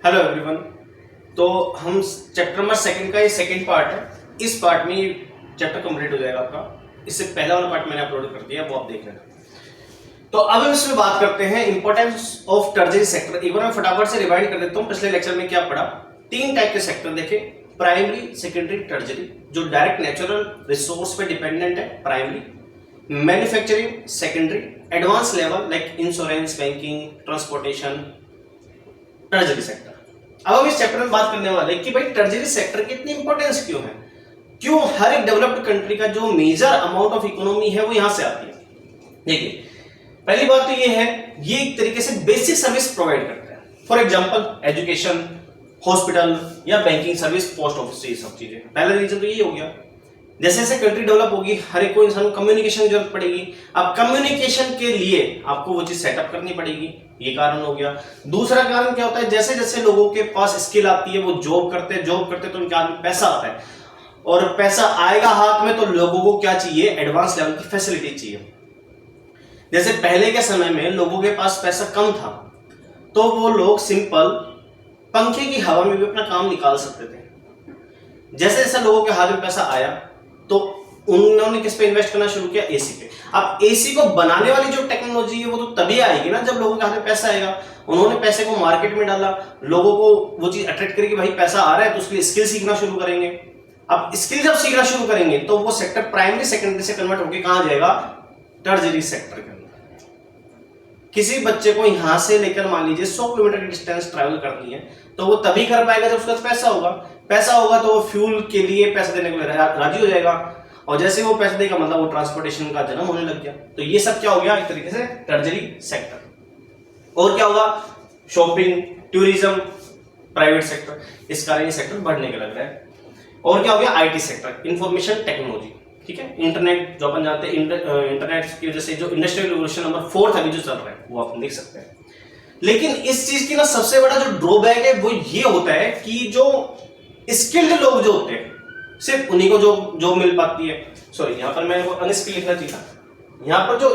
Hello everyone. तो हम chapter number second का ये सेकंड पार्ट है। इस पार्ट में चैप्टर कंप्लीट हो जाएगा आपका। इससे पहला वाला पार्ट मैंने अपलोड कर दिया, वो आप देख लेना। तो अब हम इसमें बात करते हैं इंपॉर्टेंस ऑफ टर्शियरी सेक्टर। एक बार मैं फटाफट से रिवाइंड कर देता हूँ पिछले लेक्चर में क्या पढ़ा। 3 टाइप के सेक्टर देखे, प्राइमरी, सेकेंडरी, टर्शियरी। जो डायरेक्ट नेचुरल रिसोर्स पे डिपेंडेंट है primary, manufacturing secondary, advance level like insurance, banking, transportation, tertiary sector. अब हम इस चैप्टर में बात करने वाले हैं कि भाई टर्शियरी सेक्टर की इतनी इंपॉर्टेंस क्यों है, क्यों हर एक डेवलप्ड कंट्री का जो मेजर अमाउंट ऑफ इकोनॉमी है वो यहां से आती है। देखिए, पहली बात तो ये है, ये एक तरीके से बेसिक सर्विस प्रोवाइड करता है। फॉर एग्जांपल एजुकेशन, हॉस्पिटल या बैंकिंग सर्विस, पोस्ट ऑफिस, ये सब चीजें। पहला रीजन तो ये हो गया। जैसे जैसे कंट्री डेवलप होगी, हर एक को इंसान को कम्युनिकेशन की जरूरत पड़ेगी। अब कम्युनिकेशन के लिए आपको वो चीज सेटअप करनी पड़ेगी, ये कारण हो गया। दूसरा कारण क्या होता है, जैसे जैसे लोगों के पास स्किल आती है, वो जॉब करते तो उनके हाथ में पैसा आता है, और पैसा आएगा हाथ में तो लोगों को क्या चाहिए, एडवांस लेवल की फैसिलिटी चाहिए। जैसे पहले के समय में लोगों के पास पैसा कम था, तो वो लोग सिंपल पंखे की हवा में भी अपना काम निकाल सकते थे। जैसे जैसे लोगों के हाथ में पैसा आया तो उन्होंने किस पे इन्वेस्ट करना शुरू किया, एसी पे। अब एसी को बनाने वाली जो टेक्नोलॉजी है वो तो तभी आएगी ना जब लोगों के हाथ में पैसा आएगा। उन्होंने पैसे को मार्केट में डाला, लोगों को वो चीज अट्रैक्ट करेगी, भाई पैसा आ रहा है तो उसके लिए स्किल सीखना शुरू करेंगे। अब स्किल जब सीखना शुरू करेंगे तो वो सेक्टर प्राइमरी सेकेंडरी से कन्वर्ट होकर कहां जाएगा, टर्शियरी सेक्टर के अंदर। किसी बच्चे को यहां से लेकर मान लीजिए 100 किलोमीटर की डिस्टेंस ट्रैवल करनी है, तो वो तभी कर पाएगा जब उसके पास पैसा होगा। पैसा होगा तो वो फ्यूल के लिए पैसा देने को राजी हो जाएगा, और जैसे वो पैसा देगा मतलब वो ट्रांसपोर्टेशन का जन्म होने लग गया। तो ये सब क्या हो गया, एक तरीके से टर्शियरी सेक्टर। और क्या होगा, शॉपिंग, टूरिज्म, प्राइवेट सेक्टर। इस कारण ये सेक्टर बढ़ने के लग रहा है। और क्या हो गया, आईटी सेक्टर, इंफॉर्मेशन टेक्नोलॉजी। ठीक है, इंटरनेट जो अपन जानते हैं, इंटरनेट की वजह से जो इंडस्ट्रियल रिवोल्यूशन नंबर 4 अभी जो चल रहा है वो आप देख सकते हैं। लेकिन इस चीज की ना सबसे बड़ा जो ड्रॉबैक है वो ये होता है कि जो स्किल्ड लोग जो होते हैं सिर्फ उन्हीं को जो जॉब मिल पाती है। सॉरी, यहां पर मैं अनस्किल्ड लिखना चाहिए था। यहां पर जो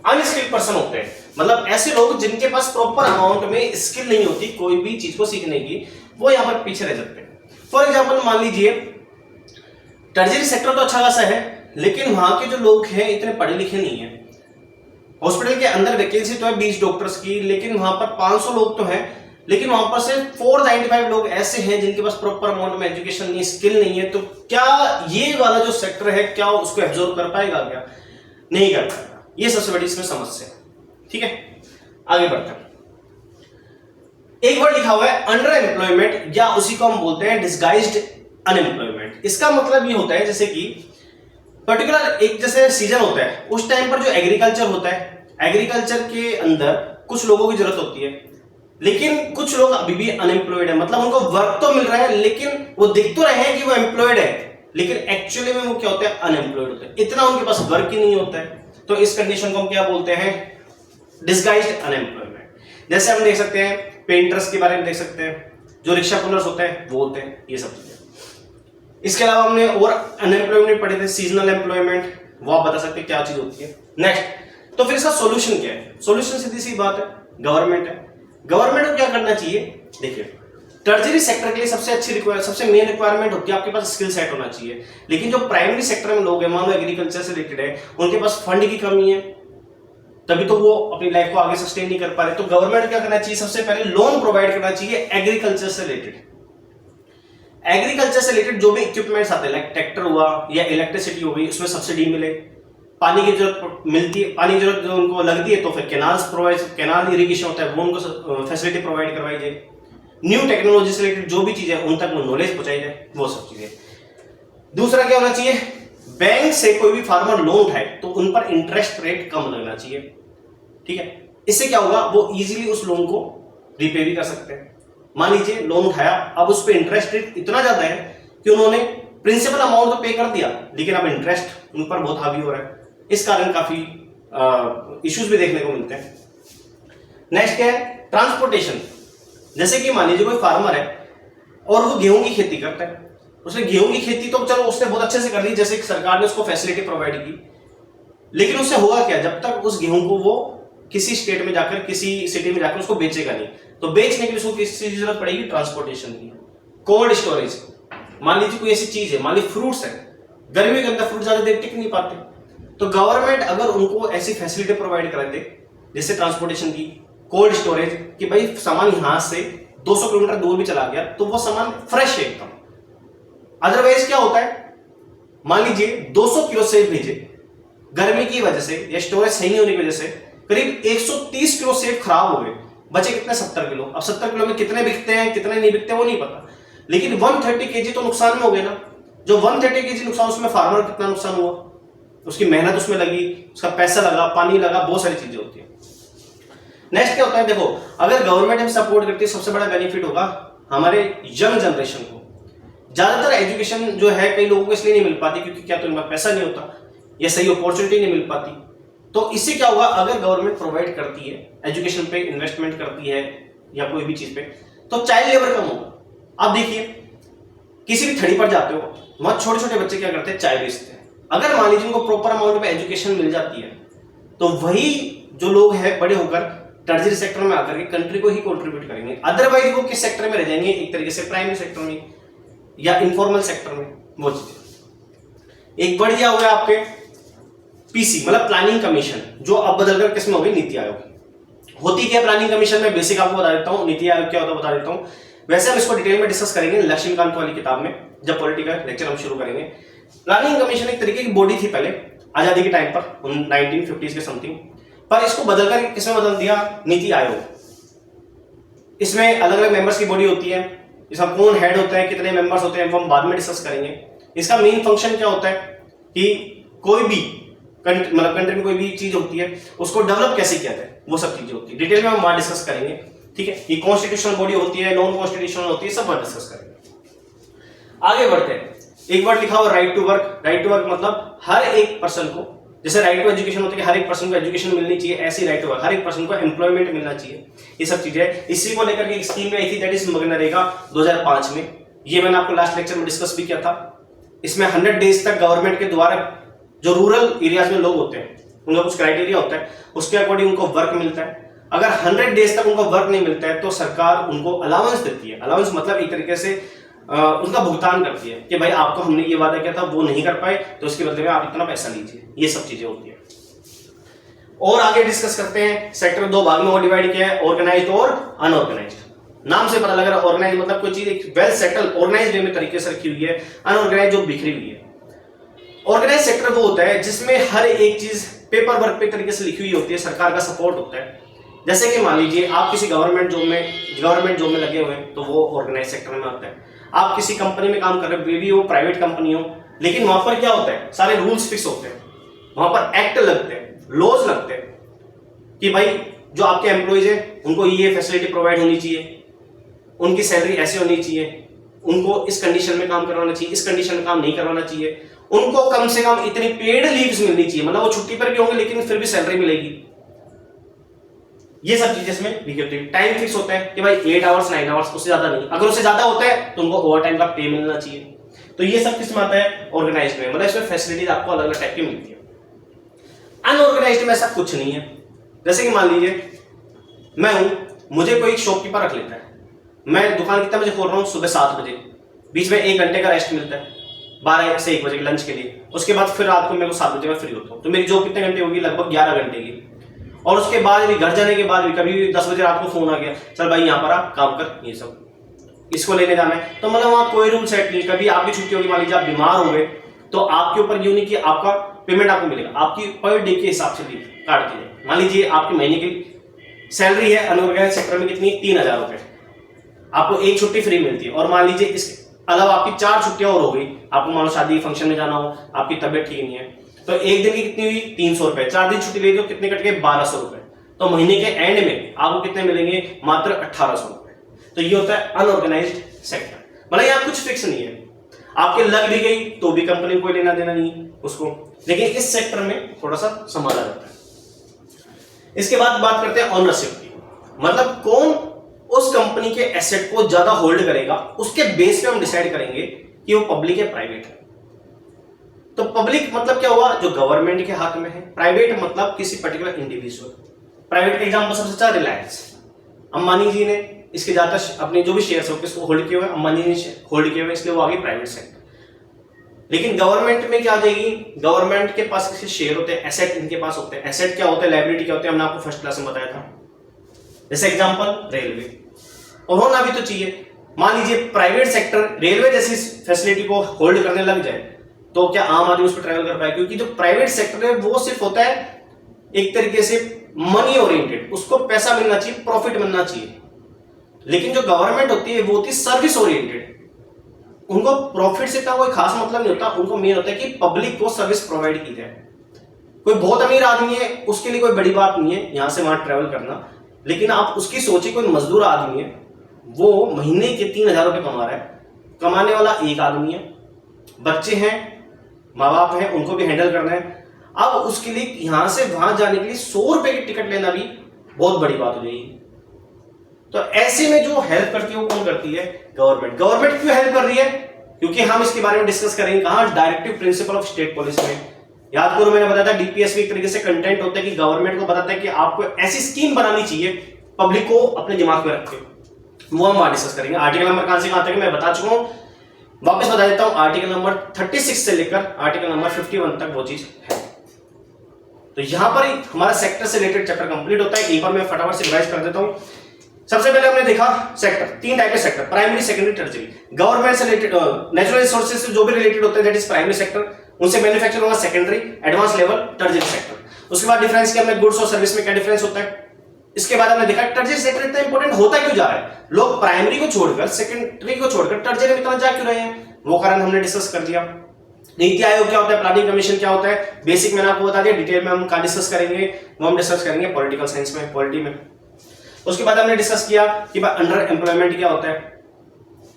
अनस्किल्ड पर्सन होते हैं, मतलब ऐसे लोग जिनके पास प्रॉपर अमाउंट में स्किल नहीं होती कोई भी चीज को सीखने की, वो यहां पर पीछे रह जाते हैं। फॉर एग्जाम्पल मान लीजिए टर्शियरी सेक्टर तो अच्छा खासा है, लेकिन वहां के जो लोग हैं इतने पढ़े लिखे नहीं है। हॉस्पिटल के अंदर वैकेंसी तो है 20 डॉक्टर्स की, लेकिन वहां पर 500 लोग तो हैं, लेकिन वहां पर से 495 लोग ऐसे हैं जिनके पास प्रॉपर अमाउंट में एजुकेशन नहीं, स्किल नहीं है। तो क्या ये वाला जो सेक्टर है क्या उसको एब्जॉर्ब कर पाएगा, क्या नहीं कर पाएगा। ये सबसे बड़ी इसमें समस्या है। ठीक है, आगे बढ़ते हैं। एक वर्ड लिखा हुआ है अंडर एम्प्लॉयमेंट, या उसी को हम बोलते हैं डिस्गाइज्ड अनएम्प्लॉयमेंट। इसका मतलब ये होता है जैसे कि पर्टिकुलर एक जैसे सीजन होता है, उस टाइम पर जो एग्रीकल्चर होता है, एग्रीकल्चर के अंदर कुछ लोगों की जरूरत होती है, लेकिन कुछ लोग अभी भी अनएम्प्लॉयड है। मतलब उनको वर्क तो मिल रहा है, लेकिन वो दिख तो रहे हैं कि वो एम्प्लॉयड है, लेकिन एक्चुअली में वो क्या होते हैं, अनएम्प्लॉयड होते हैं। इतना उनके पास वर्क ही नहीं होता है। तो इस कंडीशन को हम क्या बोलते हैं, डिस्गाइज्ड अनएम्प्लॉयमेंट। जैसे हम देख सकते हैं पेंटर्स के बारे में देख सकते हैं, जो रिक्शा पुलर्स होते हैं वो होते हैं, ये सब चीजें। इसके अलावा हमने और अनएम्प्लॉयमेंट पढ़े थे, सीजनल एम्प्लॉयमेंट, वो आप बता सकते हैं क्या चीज होती है। नेक्स्ट, तो फिर इसका सॉल्यूशन क्या है। सॉल्यूशन सीधी सी बात है, गवर्नमेंट है। गवर्नमेंट को क्या करना चाहिए, देखिए टर्शियरी सेक्टर के लिए सबसे मेन रिक्वायरमेंट होती है आपके पास स्किल सेट होना चाहिए। लेकिन जो प्राइमरी सेक्टर में लोग हैं, मान लो एग्रीकल्चर से रिलेटेड है, उनके पास फंड की कमी है, तभी तो वो अपनी लाइफ को आगे सस्टेन नहीं कर पा रहे। तो गवर्नमेंट क्या करना चाहिए, सबसे पहले लोन प्रोवाइड करना चाहिए एग्रीकल्चर से रिलेटेड। एग्रीकल्चर से रिलेटेड जो भी इक्विपमेंट्स आते हैं, लाइक ट्रैक्टर हुआ या इलेक्ट्रिसिटी हो गई, उसमें सब्सिडी मिले। पानी की जरूरत मिलती है, पानी की जरूरत जो उनको लगती है तो फिर कैनाल इरिगेशन होता है, वो उनको फैसिलिटी प्रोवाइड करवाई जाए। न्यू टेक्नोलॉजी से रिलेटेड जो भी चीजें उन तक नॉलेज पहुंचाई जाए, वो सब चीजें। दूसरा क्या होना चाहिए, बैंक से कोई भी फार्मर लोन उठाए तो उन पर इंटरेस्ट रेट कम लगना चाहिए। ठीक है, इससे क्या होगा, वो इजीली उस लोन को रिपे भी कर सकते हैं। मान लीजिए लोन उठाया, अब उस पर इंटरेस्ट रेट इतना ज्यादा है कि उन्होंने प्रिंसिपल अमाउंट तो पे कर दिया, लेकिन अब इंटरेस्ट उन पर बहुत हावी हो रहा है। इस कारण काफी इश्यूज भी देखने को मिलते हैं। नेक्स्ट क्या है, ट्रांसपोर्टेशन। जैसे कि मान लीजिए कोई फार्मर है और वो गेहूं की खेती करता है, उसने गेहूं की खेती तो चलो उसने बहुत अच्छे से कर दी, जैसे सरकार ने उसको फैसिलिटी प्रोवाइड की, लेकिन उससे होगा क्या, जब तक उस गेहूं को वो किसी स्टेट में जाकर, किसी सिटी में जाकर उसको बेचेगा नहीं। तो बेचने के लिए उसको किस चीज की जरूरत पड़ेगी? ट्रांसपोर्टेशन की। कोल्ड स्टोरेज, मान लीजिए कोई ऐसी चीज है, मान लीजिए फ्रूट्स है, गर्मी के अंदर फ्रूट ज्यादा देर टिक नहीं पाते, तो गवर्नमेंट अगर उनको ऐसी फैसिलिटी प्रोवाइड कर दे, जैसे ट्रांसपोर्टेशन की, कोल्ड स्टोरेज, कि भाई सामान यहां से 200 किलोमीटर दूर भी चला गया तो वो सामान फ्रेश है एकदम। अदरवाइज क्या होता है, मान लीजिए 200 किलो सेब भेजे, गर्मी की वजह से या स्टोरेज सही नहीं होने की वजह से करीब 130 किलो सेब खराब हो गए, बचे कितने? 70 किलो। अब 70 किलो में कितने बिकते हैं कितने नहीं बिकते वो नहीं पता, लेकिन 130 केजी तो नुकसान में हो गए ना। जो 130 केजी नुकसान, उसमें फार्मर कितना नुकसान हुआ, उसकी मेहनत उसमें लगी, उसका पैसा लगा, पानी लगा, बहुत सारी चीजें होती है। नेक्स्ट क्या होता है, देखो अगर गवर्नमेंट हमें सपोर्ट करती है, सबसे बड़ा बेनिफिट होगा हमारे यंग जनरेशन को। ज्यादातर एजुकेशन जो है कई लोगों को इसलिए नहीं मिल पाती क्योंकि क्या तो इनका पैसा नहीं होता या सही अपॉर्चुनिटी नहीं मिल पाती। तो इससे क्या होगा, अगर गवर्नमेंट प्रोवाइड करती है, एजुकेशन पे इन्वेस्टमेंट करती है या कोई भी चीज पे, तो चाइल्ड लेबर कम होगा। आप देखिए किसी भी थड़ी पर जाते हो, वहां छोटे छोटे बच्चे क्या करते हैं? चाय बेचते हैं। अगर मान लीजिए उनको प्रॉपर अमाउंट में एजुकेशन मिल जाती है तो वही जो लोग हैं बड़े होकर टर्जरी सेक्टर में आकर के कंट्री को ही कंट्रीब्यूट करेंगे। अदरवाइज वो किस सेक्टर में रह जाएंगे? एक तरीके से प्राइमरी सेक्टर में या इनफॉर्मल सेक्टर में। वो चीजें एक बढ़ गया हो गया आपके पीसी, मतलब प्लानिंग कमीशन, जो अब बदलकर किसमें हो गई? नीति आयोग। होती क्या प्लानिंग कमीशन में? बेसिक आपको बता देता हूँ, नीति आयोग क्या होता है बता देता हूँ। वैसे हम इसको डिटेल में डिस्कस करेंगे लक्ष्मीकांत वाली किताब में, जब पॉलिटी का लेक्चर हम शुरू करेंगे। प्लानिंग कमीशन एक तरीके की बॉडी थी पहले आजादी के टाइम पर, 1950s के समथिंग, पर इसको बदलकर किसमें बदल दिया? नीति आयोग। इसमें अलग अलग मेंबर्स की बॉडी होती है, इसका कौन हेड होता है, कितने मेंबर्स होते हैं, वो हम बाद में डिस्कस करेंगे। इसका मेन फंक्शन क्या होता है कि कोई भी मतलब कंट्री में कोई भी चीज होती है उसको डेवलप कैसे किया जाए, वो सब चीजें होती है। डिटेल में हम वहां डिस्कस करेंगे, ठीक है। ये कॉन्स्टिट्यूशनल बॉडी होती है, नॉन कॉन्स्टिट्यूशनल होती है, सब वहां डिस्कस करेंगे। आगे बढ़ते हैं। एक वर्ड लिखा हुआ right to work. Right to work मतलब हर एक पर्सन को, जैसे राइट टू एजुकेशन होती है, हर एक पर्सन को एजुकेशन मिलनी चाहिए, ऐसी राइट टू वर्क, हर एक पर्सन को एम्प्लॉयमेंट मिलना चाहिए। ये सब चीजें इसी को लेकर के एक स्कीम में आई थी, दैट इज मनरेगा 2005 में। ये मैंने आपको लास्ट लेक्चर में डिस्कस भी किया था। इसमें 100 डेज तक गवर्नमेंट के द्वारा जो रूरल एरियाज में लोग होते हैं उनका कुछ क्राइटेरिया होता है, उसके अकॉर्डिंग उनको वर्क मिलता है। अगर 100 डेज तक उनको वर्क नहीं मिलता है तो सरकार उनको अलाउंस देती है। अलाउंस मतलब एक तरीके से उनका भुगतान करती है कि भाई आपको हमने ये वादा किया था वो नहीं कर पाए तो इसके बदले में आप इतना पैसा लीजिए। ये सब चीजें होती है। और आगे डिस्कस करते हैं। सेक्टर 2 भाग में और डिवाइड किया है, ऑर्गेनाइज्ड और अनऑर्गेनाइज्ड। नाम से पता लग रहा है ऑर्गेनाइज मतलब कोई चीज एक वेल सेटल ऑर्गेनाइज्ड वे में तरीके से रखी हुई है, अनऑर्गेनाइज्ड जो बिखरी हुई है। ऑर्गेनाइज सेक्टर वो होता है जिसमें हर एक चीज पेपर वर्क पे तरीके से लिखी हुई होती है, सरकार का सपोर्ट होता है। जैसे कि मान लीजिए आप किसी गवर्नमेंट जॉब में लगे हुए हैं तो वो ऑर्गेनाइज सेक्टर में आता है। आप किसी कंपनी में काम कर रहे हो, वे भी वो प्राइवेट कंपनी हो, लेकिन वहां पर क्या होता है, सारे रूल्स फिक्स होते हैं, वहां पर एक्ट लगते हैं, लॉज लगते हैं कि भाई जो आपके एम्प्लॉइज हैं उनको ये फैसिलिटी प्रोवाइड होनी चाहिए, उनकी सैलरी ऐसे होनी चाहिए, उनको इस कंडीशन में काम करवाना चाहिए, इस कंडीशन में काम नहीं करवाना चाहिए, उनको कम से कम इतनी पेड लीव्स मिलनी चाहिए, मतलब वो छुट्टी पर भी होंगे लेकिन फिर भी सैलरी मिलेगी। ये सब चीजें इसमें लिखी होती है। टाइम फिक्स होता है कि भाई 8 आवर्स 9 आवर्स, उससे ज्यादा नहीं। अगर उससे ज्यादा होता है तो उनको ओवर टाइम का पे मिलना चाहिए। तो ये सब किसमें आता है? ऑर्गेनाइज्ड में, मतलब इसमें फैसिलिटीज आपको अलग अलग टाइप की मिलती है। अनऑर्गेनाइज्ड में ऐसा कुछ नहीं है। जैसे कि मान लीजिए मैं हूं, मुझे कोई शॉपकीपर रख लेता है, मैं दुकान कितने बजे खोल रहा हूँ? सुबह 7 बजे, बीच में 1 घंटे का रेस्ट मिलता है 12 से 1 बजे के लंच के लिए, उसके बाद फिर रात को मेरे को 7 बजे मैं फ्री होता हूँ। तो मेरी जॉब कितने घंटे होगी? लगभग 11 घंटे की। और उसके बाद भी घर जाने के बाद भी कभी 10 बजे रात को फोन आ गया, चल भाई यहाँ पर आप काम कर, ये सब इसको लेने जाना है, तो मतलब वहां कोई रूल सेट नहीं। कभी आपकी छुट्टी होगी, मान लीजिए आप बीमार हो गए तो आपके ऊपर यूं नहीं कि आपका पेमेंट आपको मिलेगा, आपकी पर डे के हिसाब से लीव काट दी जाए। मान लीजिए आपके महीने की सैलरी है अनऑर्गेनाइज सेक्टर में कितनी? 3000 रुपए, आपको 1 छुट्टी फ्री मिलती है। और मान लीजिए इसके अलावा आपकी 4 छुट्टियां और हो गई, आपको मान लो शादी फंक्शन में जाना हो, आपकी तबियत ठीक नहीं है, तो एक दिन की कितनी हुई? 300 रुपए। 4 दिन छुट्टी ले लो, कितने कट गए? 1200 रुपए। तो महीने के एंड में आपको कितने मिलेंगे? मात्र 1800 रुपए। तो ये होता है अनऑर्गेनाइज्ड सेक्टर। मतलब यहाँ कुछ फिक्स नहीं है, आपके लग भी गई तो भी कंपनी को कोई लेना देना नहीं उसको, लेकिन इस सेक्टर में थोड़ा सा संभाला जाता है। इसके बाद बात करते हैं ऑनरशिप की, मतलब कौन उस कंपनी के एसेट को ज्यादा होल्ड करेगा, उसके बेस पे हम डिसाइड करेंगे कि वो पब्लिक है प्राइवेट है। तो पब्लिक मतलब क्या हुआ? जो गवर्नमेंट के हाथ में है। प्राइवेट मतलब किसी पर्टिकुलर इंडिविजुअल, प्राइवेट एग्जाम्पल सबसे अच्छा रिलायंस। अंबानी जी ने इसके ज्यादातर अपने जो भी शेयर्स होते हैं होल्ड किए हुए, अंबानी ने होल्ड किए हुए, इसलिए वो आ गई प्राइवेट सेक्टर। लेकिन गवर्नमेंट में क्या आ जाएगी, गवर्नमेंट के पास इसके शेयर होते हैं, एसेट इनके पास होते हैं। एसेट क्या होते हैं, लायबिलिटी क्या होते हैं, हमने आपको फर्स्ट क्लास में बताया था। जैसे एग्जांपल रेलवे, और होना भी तो चाहिए। मान लीजिए प्राइवेट सेक्टर रेलवे जैसी फैसिलिटी को होल्ड करने लग जाए तो क्या आम आदमी उस पर ट्रैवल कर पाए? क्योंकि जो प्राइवेट सेक्टर है वो सिर्फ होता है एक तरीके से मनी ओरिएंटेड, उसको पैसा मिलना चाहिए, प्रॉफिट मिलना चाहिए। लेकिन जो गवर्नमेंट होती है वो होती है सर्विस ओरिएंटेड, उनको प्रॉफिट से इतना कोई खास मतलब नहीं होता, उनको मेन होता है कि पब्लिक को सर्विस प्रोवाइड की जाए। कोई बहुत अमीर आदमी है उसके लिए कोई बड़ी बात नहीं है यहां से वहां ट्रैवल करना, लेकिन आप उसकी सोचिए कोई मजदूर आदमी है, वो महीने के 3,000 रुपए कमा रहा है, कमाने वाला एक आदमी है, बच्चे हैं, माँ बाप हैं, उनको भी हैंडल करना है। अब उसके लिए यहां से वहां जाने के लिए 100 रुपए की टिकट लेना भी बहुत बड़ी बात हो जाएगी। तो ऐसे में जो हेल्प करती है वो कौन करती है? गवर्नमेंट। गवर्नमेंट क्यों हेल्प कर रही है? क्योंकि हम इसके बारे में डिस्कस करेंगे कहां, directive principle of state policy में। याद करो मैंने बताया था डीपीएस में एक तरीके से कंटेंट होता है कि गवर्नमेंट को बताता है कि आपको ऐसी स्कीम बनानी चाहिए पब्लिक को अपने दिमाग में रख के, वो हम वहां डिस्कस करेंगे। आर्टिकल नंबर कहां से कहां तक मैं बता चुका हूं, वापस बता देता हूं। आर्टिकल नंबर 36 से लेकर आर्टिकल नंबर 51 तक वो चीज है। तो यहां पर हमारा सेक्टर से रिलेटेड चैप्टर कंप्लीट होता है। एक बार मैं फटाफट से रिवाइज कर देता हूं। सबसे पहले हमने देखा सेक्टर, 3 टाइप के sector, primary, secondary, tertiary. Government से रिलेटेड, नेचुरल रिसोर्सेज से जो भी रिलेटेड होते हैं दैट इज प्राइमरी सेक्टर, उनसे मैन्युफैक्चर होगा secondary, advance level tertiary sector. उसके बाद डिफरेंस किया हमने गुड्स और सर्विस में क्या डिफरेंस होता है। इसके बाद हमने देखा टर्शियरी सेक्टर इतना इंपॉर्टेंट होता क्यों जा रहा है, लोग प्राइमरी को छोड़कर सेकेंडरी को छोड़कर टर्शियरी में इतना जा क्यों रहे हैं, वो कारण हमने डिस्कस कर दिया। नीति आयोग क्या होता है, प्लानिंग कमीशन क्या होता है, बेसिक मैंने आपको बता दिया, डिटेल में हम कहां डिस्कस करेंगे, वो हम डिस्कस करेंगे पॉलिटिकल साइंस में, पॉलिटी में। उसके बाद हमने डिस्कस किया कि अंडर एम्प्लॉयमेंट क्या होता है,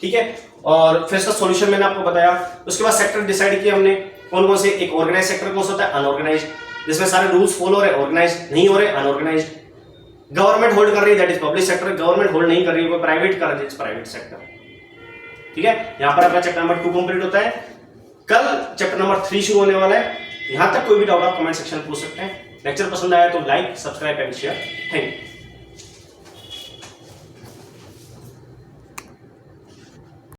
ठीक है, और फिर इसका सॉल्यूशन मैंने आपको बताया। उसके बाद सेक्टर डिसाइड किया हमने कौन कौन से, एक ऑर्गेनाइज सेक्टर कौन सा होता है, अनऑर्गेनाइज, जिसमें सारे रूल्स फॉलो हो रहे, ऑर्गेनाइज नहीं हो रहे, अनऑर्गेनाइज। गवर्नमेंट होल्ड कर रही है that is public sector, government hold नहीं कर रही है कोई प्राइवेट कर रही है प्राइवेट सेक्टर, ठीक है। यहां पर अपना चैप्टर नंबर 2 कंप्लीट होता है। कल चैप्टर नंबर 3 शुरू होने वाला है। यहां तक कोई भी डाउट आप कमेंट सेक्शन में पूछ सकते हैं। लेक्चर पसंद आया तो like, subscribe and share. Thank you.